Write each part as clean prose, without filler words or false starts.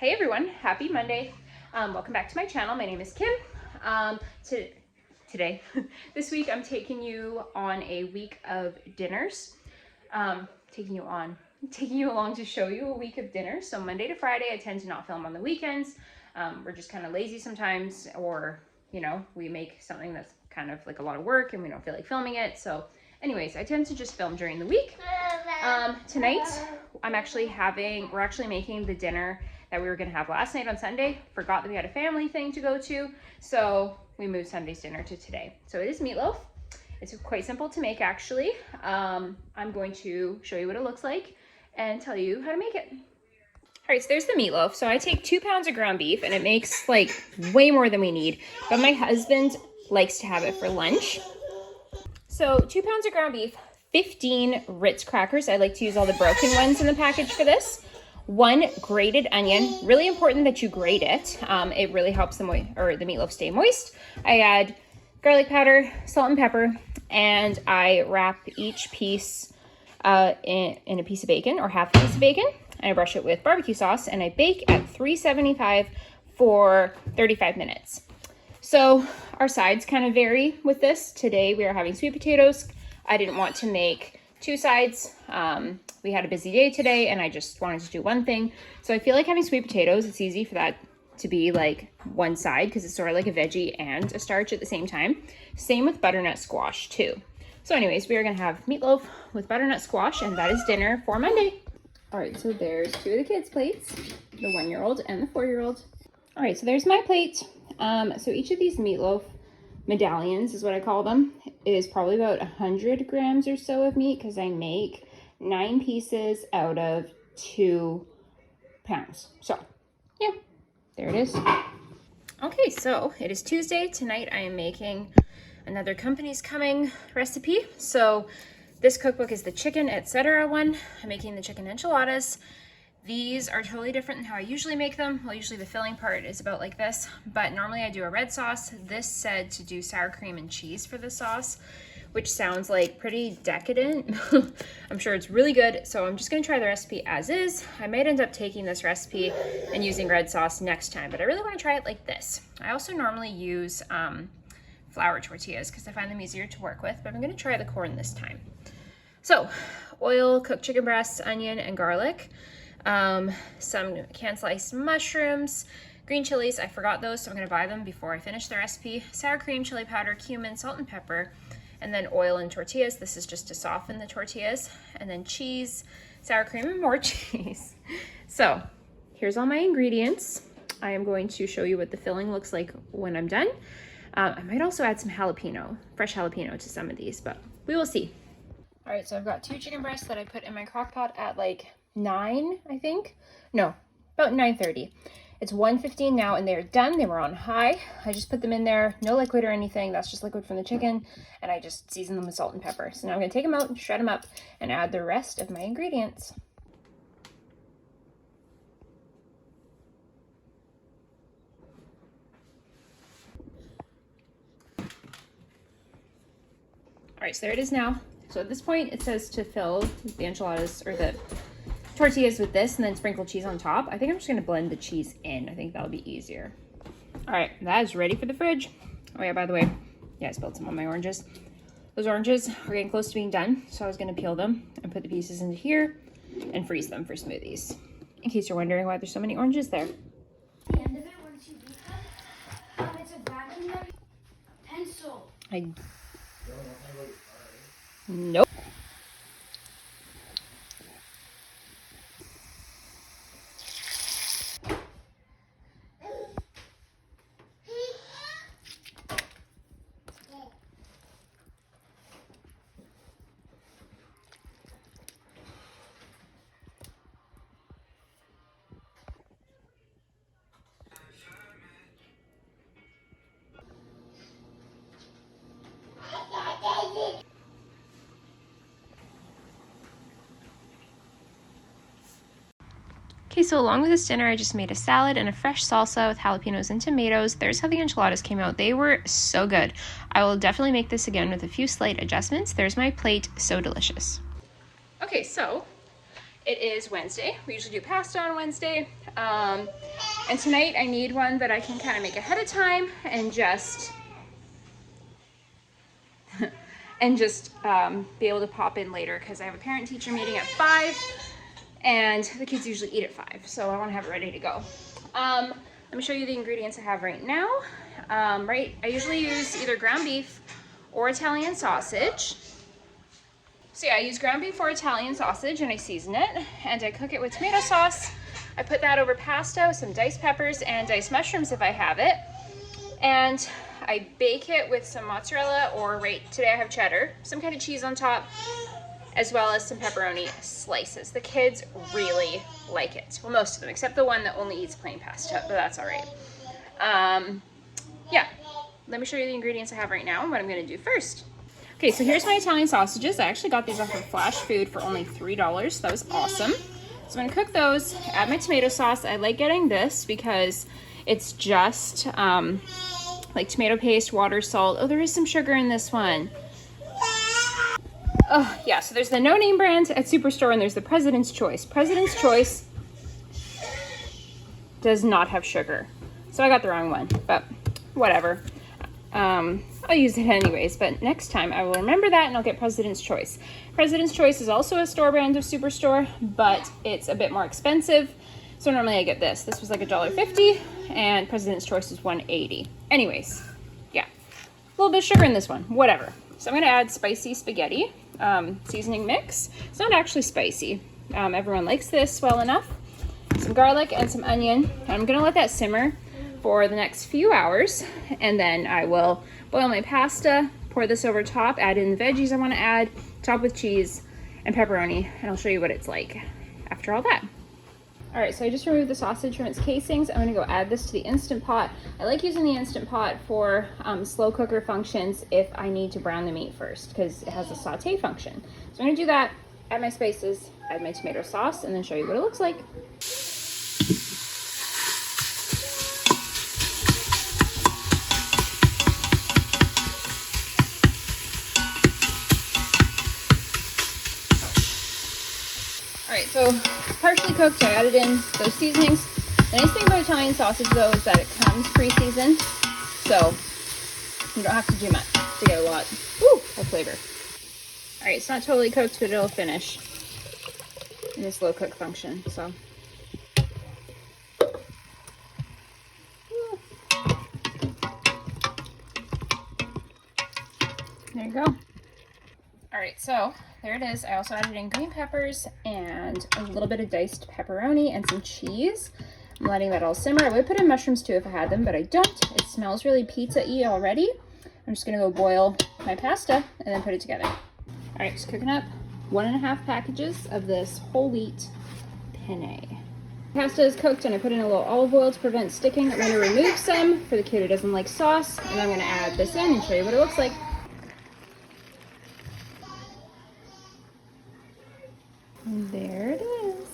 Hey everyone, happy Monday. Welcome back to my channel. My name is Kim. Today, this week I'm taking you on a week of dinners. Taking you along to show you a week of dinners. So Monday to Friday, I tend to not film on the weekends. We're just kind of lazy sometimes, or we make something that's kind of like a lot of work and we don't feel like filming it. So anyways, I tend to just film during the week. Tonight, we're actually making the dinner that we were gonna have last night on Sunday. Forgot that we had a family thing to go to, so we moved Sunday's dinner to today. So it is meatloaf. It's quite simple to make, actually. I'm going to show you what it looks like and tell you how to make it. All right, so there's the meatloaf. So I take 2 pounds of ground beef, and it makes like way more than we need, but my husband likes to have it for lunch. So 2 pounds of ground beef, 15 Ritz crackers. I like to use all the broken ones in the package for this. 1 grated onion. Really important that you grate it. It really helps the meatloaf stay moist. I add garlic powder, salt and pepper, and I wrap each piece in a piece of bacon, or half a piece of bacon, and I brush it with barbecue sauce, and I bake at 375 for 35 minutes. So our sides kind of vary with this. Today we are having sweet potatoes. I didn't want to make 2 sides. We had a busy day today and I just wanted to do one thing. So I feel like having sweet potatoes, it's easy for that to be like one side because it's sort of like a veggie and a starch at the same time. Same with butternut squash too. So anyways, we are gonna have meatloaf with butternut squash, and that is dinner for Monday. All right, so there's 2 of the kids' plates, the 1-year-old and the 4-year-old. All right, so there's my plate. So each of these meatloaf medallions is what I call them, is probably about 100 grams or so of meat because I make 9 pieces out of 2 pounds. So yeah, there it is. Okay, so it is Tuesday. Tonight I am making another Company's Coming recipe. So this cookbook is the chicken etc. one. I'm making the chicken enchiladas. These are totally different than how I usually make them. Well, usually the filling part is about like this, but normally I do a red sauce. This said to do sour cream and cheese for the sauce, which sounds like pretty decadent. I'm sure it's really good, so I'm just gonna try the recipe as is. I might end up taking this recipe and using red sauce next time, but I really wanna try it like this. I also normally use flour tortillas because I find them easier to work with, but I'm gonna try the corn this time. So, oil, cooked chicken breasts, onion, and garlic. Some canned sliced mushrooms, green chilies. I forgot those, so I'm gonna buy them before I finish the recipe. Sour cream, chili powder, cumin, salt and pepper, and then oil and tortillas. This is just to soften the tortillas. And then cheese, sour cream, and more cheese. So here's all my ingredients. I am going to show you what the filling looks like when I'm done. I might also add some fresh jalapeno to some of these, but we will see. All right, so I've got 2 chicken breasts that I put in my crock pot at like 9, I think. No, about 9:30. It's 1:15 now and they're done. They were on high. I just put them in there, no liquid or anything. That's just liquid from the chicken. And I just seasoned them with salt and pepper. So now I'm gonna take them out and shred them up and add the rest of my ingredients. All right, so there it is now. So at this point, it says to fill the enchiladas or the tortillas with this and then sprinkle cheese on top. I think I'm just gonna blend the cheese in. I think that'll be easier. All right, that is ready for the fridge. Oh yeah, by the way, yeah, I spilled some on my oranges. Those oranges are getting close to being done, so I was gonna peel them and put the pieces into here and freeze them for smoothies. In case you're wondering why there's so many oranges there. The end of it, once you beat them, it's a vacuum pencil. Nope. Okay, so along with this dinner, I just made a salad and a fresh salsa with jalapenos and tomatoes. There's how the enchiladas came out. They were so good. I will definitely make this again with a few slight adjustments. There's my plate. So delicious. Okay, so It is Wednesday. We usually do pasta on Wednesday. And tonight I need one that I can kind of make ahead of time and just be able to pop in later because I have a parent-teacher meeting at 5 and the kids usually eat at 5, so I want to have it ready to go. Let me show you the ingredients I have right now. I usually use either ground beef or Italian sausage. So yeah, I use ground beef or Italian sausage and I season it and I cook it with tomato sauce. I put that over pasta with some diced peppers and diced mushrooms if I have it. And I bake it with some mozzarella or today I have cheddar, some kind of cheese on top, as well as some pepperoni slices. The kids really like it. Well, most of them, except the one that only eats plain pasta, but that's all right. Yeah, let me show you the ingredients I have right now and what I'm gonna do first. Okay, so here's my Italian sausages. I actually got these off of Flash Food for only $3. That was awesome. So I'm gonna cook those, add my tomato sauce. I like getting this because it's just like tomato paste, water, salt. Oh, there is some sugar in this one. Oh, yeah, so there's the No Name brand at Superstore and there's the President's Choice. President's Choice does not have sugar. So I got the wrong one, but whatever. I'll use it anyways, but next time I will remember that and I'll get President's Choice. President's Choice is also a store brand of Superstore, but it's a bit more expensive. So normally I get this. This was like $1.50 and President's Choice is $1.80. Anyways, yeah, a little bit of sugar in this one, whatever. So I'm gonna add spicy spaghetti seasoning mix. It's not actually spicy. Everyone likes this well enough. Some garlic and some onion. I'm gonna let that simmer for the next few hours and then I will boil my pasta, pour this over top, add in the veggies I want to add, top with cheese and pepperoni, and I'll show you what it's like after all that. All right, so I just removed the sausage from its casings. I'm gonna go add this to the Instant Pot. I like using the Instant Pot for slow cooker functions if I need to brown the meat first because it has a saute function. So I'm gonna do that, add my spices, add my tomato sauce, and then show you what it looks like. All right, so partially cooked, I added in those seasonings. The nice thing about Italian sausage though is that it comes pre-seasoned, so you don't have to do much to get a lot of flavor. All right, it's not totally cooked, but it'll finish in the slow cook function, so. There you go. All right, so there it is. I also added in green peppers and a little bit of diced pepperoni and some cheese. I'm letting that all simmer. I would put in mushrooms too if I had them, but I don't. It smells really pizza-y already. I'm just gonna go boil my pasta and then put it together. All right, just cooking up 1.5 packages of this whole wheat penne. Pasta is cooked and I put in a little olive oil to prevent sticking. I'm gonna remove some for the kid who doesn't like sauce, and I'm gonna add this in and show you what it looks like. And there it is.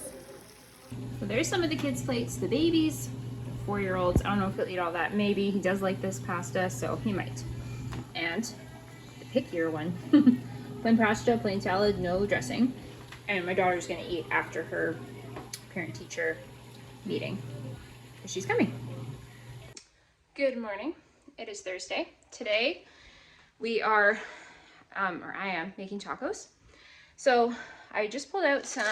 So there's some of the kids' plates, the babies, 4-year-olds. I don't know if he'll eat all that. Maybe. He does like this pasta, so he might. And the pickier one. Plain pasta, plain salad, no dressing. And my daughter's gonna eat after her parent-teacher meeting, because she's coming. Good morning. It is Thursday. Today we are, or I am, making tacos. So I just pulled out some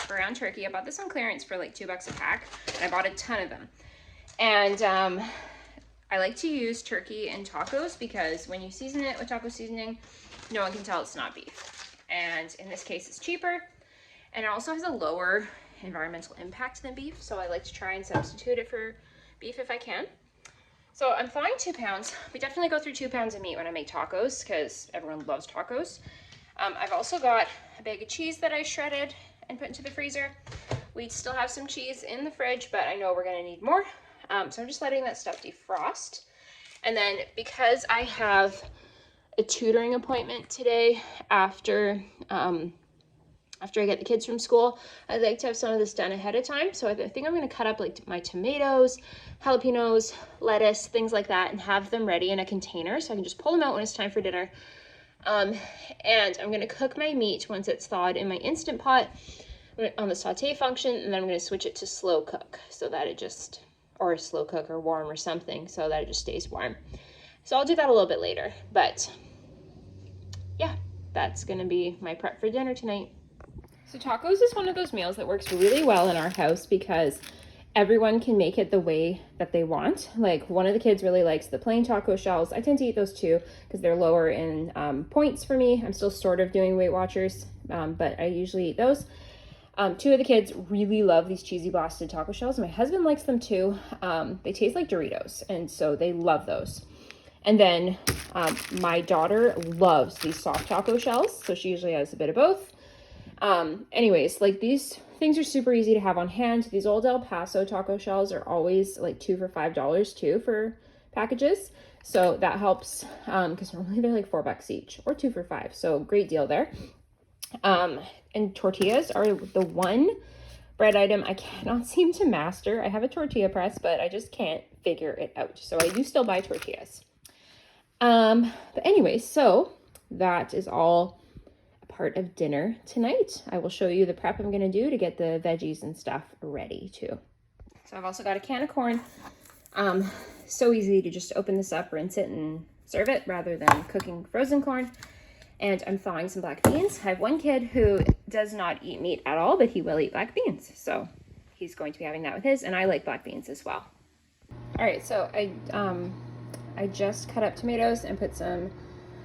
ground turkey. I bought this on clearance for like $2 a pack, and I bought a ton of them. And I like to use turkey in tacos because when you season it with taco seasoning, no one can tell it's not beef. And in this case, it's cheaper, and it also has a lower environmental impact than beef, so I like to try and substitute it for beef if I can. So I'm thawing 2 pounds. We definitely go through 2 pounds of meat when I make tacos because everyone loves tacos. I've also got a bag of cheese that I shredded and put into the freezer. We still have some cheese in the fridge, but I know we're gonna need more. So I'm just letting that stuff defrost. And then because I have a tutoring appointment today after I get the kids from school, I'd like to have some of this done ahead of time. So I think I'm gonna cut up like my tomatoes, jalapenos, lettuce, things like that, and have them ready in a container so I can just pull them out when it's time for dinner. And I'm gonna cook my meat once it's thawed in my Instant Pot on the saute function, and then I'm going to switch it to slow cook so that it just, or slow cook or warm or something, so that it just stays warm. So I'll do that a little bit later, but yeah, that's going to be my prep for dinner tonight. So tacos is one of those meals that works really well in our house because everyone can make it the way that they want. Like one of the kids really likes the plain taco shells. I tend to eat those too because they're lower in points for me. I'm still sort of doing Weight Watchers, but I usually eat those. Two of the kids really love these cheesy blasted taco shells. My husband likes them too. They taste like Doritos, and so they love those. And then my daughter loves these soft taco shells, so she usually has a bit of both. Anyways, like these things are super easy to have on hand. These old El Paso taco shells are always like 2 for $5 too for packages. So that helps because normally they're like $4 each or 2 for $5. So great deal there. And tortillas are the one bread item I cannot seem to master. I have a tortilla press, but I just can't figure it out. So I do still buy tortillas. But anyway, so that is all a part of dinner tonight. I will show you the prep I'm going to do to get the veggies and stuff ready too. So I've also got a can of corn. So easy to just open this up, rinse it, and serve it rather than cooking frozen corn. And I'm thawing some black beans. I have one kid who does not eat meat at all, but he will eat black beans. So he's going to be having that with his, and I like black beans as well. All right, so I just cut up tomatoes and put some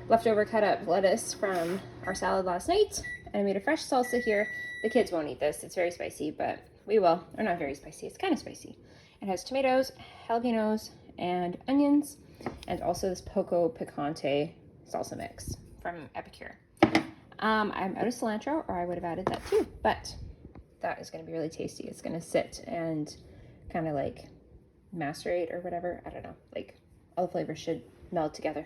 leftover cut up lettuce from our salad last night. And I made a fresh salsa here. The kids won't eat this. It's very spicy, but we will. Or not very spicy. It's kind of spicy. It has tomatoes, jalapenos, and onions, and also this poco picante salsa mix from Epicure. I'm out of cilantro, or I would have added that too, but that is going to be really tasty. It's going to sit and kind of like macerate or whatever. I don't know. Like all the flavors should meld together.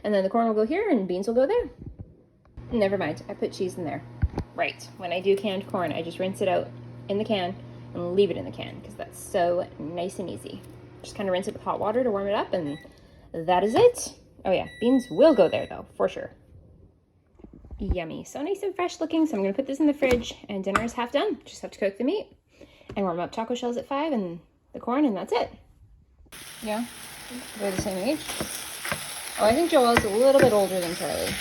And then the corn will go here and beans will go there. Never mind. I put cheese in there. Right. When I do canned corn, I just rinse it out in the can and leave it in the can because that's so nice and easy. Just kind of rinse it with hot water to warm it up, and that is it. Oh yeah, beans will go there though, for sure. Yummy. So nice and fresh looking. So I'm going to put this in the fridge and dinner is half done. Just have to cook the meat and warm up taco shells at 5 and the corn, and that's it. Yeah, they're the same age. Oh, I think Joel's a little bit older than Charlie.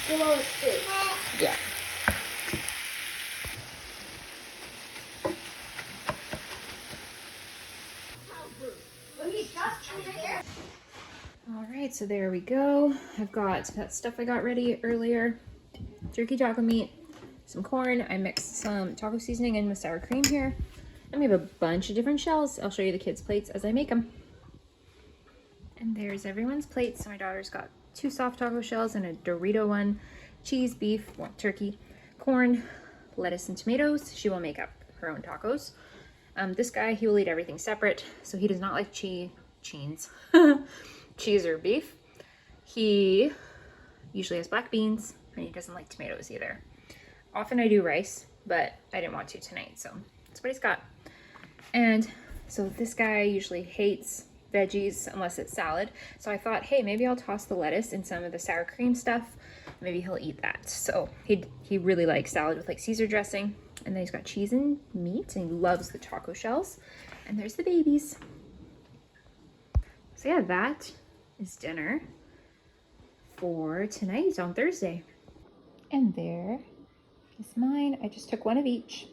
Joel is 2. Yeah. All right, so there we go. I've got that stuff I got ready earlier. Jerky taco meat, some corn. I mixed some taco seasoning in with sour cream here. And we have a bunch of different shells. I'll show you the kids' plates as I make them. And there's everyone's plates. So my daughter's got 2 soft taco shells and a Dorito one, cheese, beef, turkey, corn, lettuce, and tomatoes. She will make up her own tacos. This guy, he will eat everything separate, so he does not like cheese or beef. He usually has black beans, and he doesn't like tomatoes either. Often I do rice, but I didn't want to tonight, so that's what he's got. And so this guy usually hates veggies unless it's salad. So I thought, hey, maybe I'll toss the lettuce in some of the sour cream stuff. Maybe he'll eat that. So he really likes salad with like Caesar dressing. And then he's got cheese and meat, and he loves the taco shells. And there's the babies. So yeah, that is dinner for tonight on Thursday. And there is mine. I just took one of each.